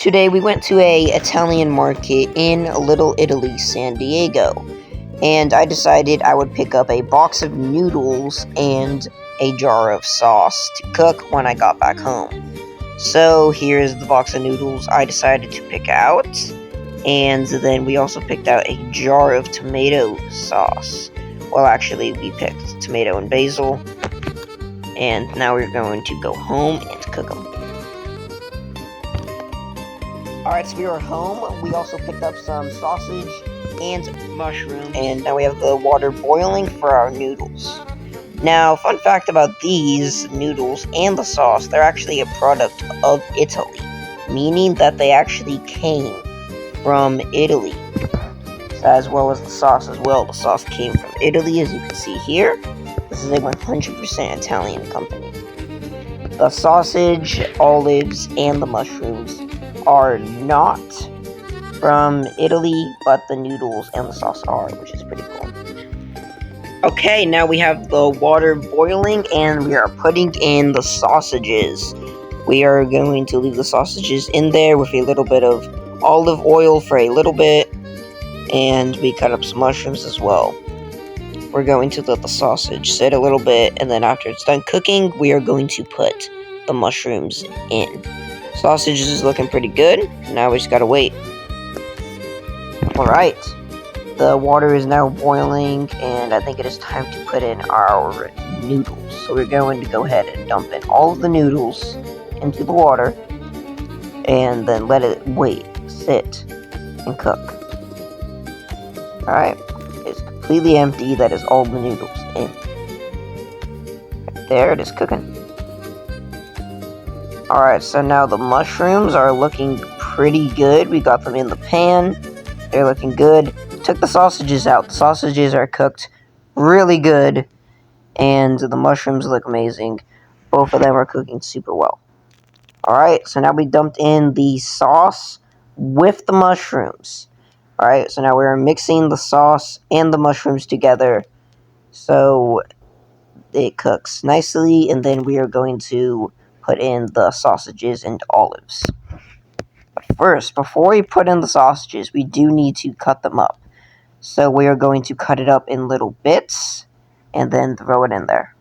Today we went to a Italian market in Little Italy, San Diego, and I decided I would pick up a box of noodles and a jar of sauce to cook when I got back home. So here's the box of noodles I decided to pick out, and then we also picked out a jar of tomato sauce. Well, actually, we picked tomato and basil, and now we're going to go home and cook them. Alright, so we are home. We also picked up some sausage and mushrooms, and now we have the water boiling for our noodles. Now, fun fact about these noodles and the sauce, they're actually a product of Italy, meaning that they actually came from Italy, as well as the sauce as well. The sauce came from Italy, as you can see here. This is a 100% Italian company. The sausage, olives, and the mushrooms are not from Italy, but the noodles and the sauce are, which is pretty cool. Okay, now we have the water boiling, and we are putting in the sausages. We are going to leave the sausages in there with a little bit of olive oil for a little bit, and we cut up some mushrooms as well. We're going to let the sausage sit a little bit, and then after it's done cooking, we are going to put the mushrooms in. Sausage is looking pretty good. Now we just gotta wait. Alright. The water is now boiling, and I think it is time to put in our noodles. So we're going to go ahead and dump in all of the noodles into the water, and then let it sit, and cook. Alright. It's completely empty. That is all the noodles in. Right there, it is cooking. Alright, so now the mushrooms are looking pretty good. We got them in the pan. They're looking good. Took the sausages out. The sausages are cooked really good. And the mushrooms look amazing. Both of them are cooking super well. Alright, so now we dumped in the sauce with the mushrooms. Alright, so now we're mixing the sauce and the mushrooms together so it cooks nicely. And then we are going to put in the sausages and olives. But first, before we put in the sausages, we do need to cut them up. So we are going to cut it up in little bits and then throw it in there.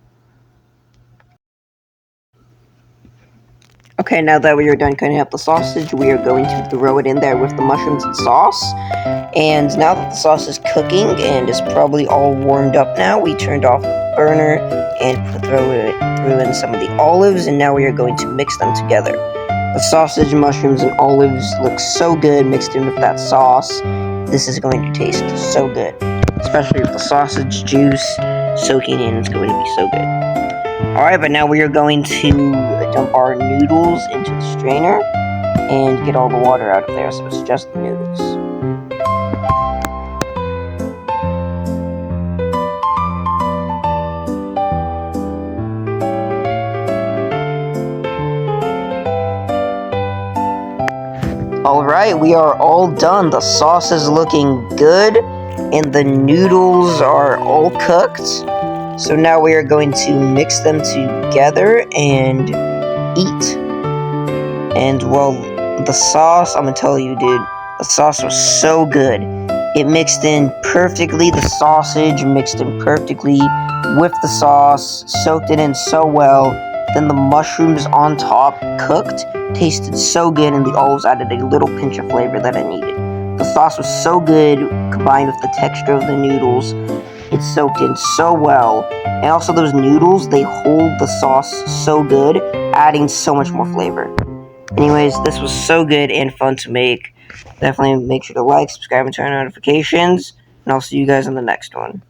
Okay, now that we are done cutting up the sausage, we are going to throw it in there with the mushrooms and sauce. And now that the sauce is cooking and is probably all warmed up now, we turned off the burner and threw in some of the olives, and now we are going to mix them together. The sausage, mushrooms, and olives look so good mixed in with that sauce. This is going to taste so good, especially with the sausage juice soaking in. It's going to be so good. Alright, but now we are going to dump our noodles into the strainer and get all the water out of there, so it's just the noodles. Alright, we are all done. The sauce is looking good, and the noodles are all cooked. So now we are going to mix them together and eat. And, well, the sauce, I'm gonna tell you, dude, the sauce was so good. It mixed in perfectly. The sausage mixed in perfectly with the sauce, soaked it in so well. Then the mushrooms on top cooked, tasted so good, and the olives added a little pinch of flavor that I needed. The sauce was so good, combined with the texture of the noodles. It soaked in so well. And also those noodles, they hold the sauce so good, adding so much more flavor. Anyways, this was so good and fun to make. Definitely make sure to like, subscribe, and turn on notifications. And I'll see you guys in the next one.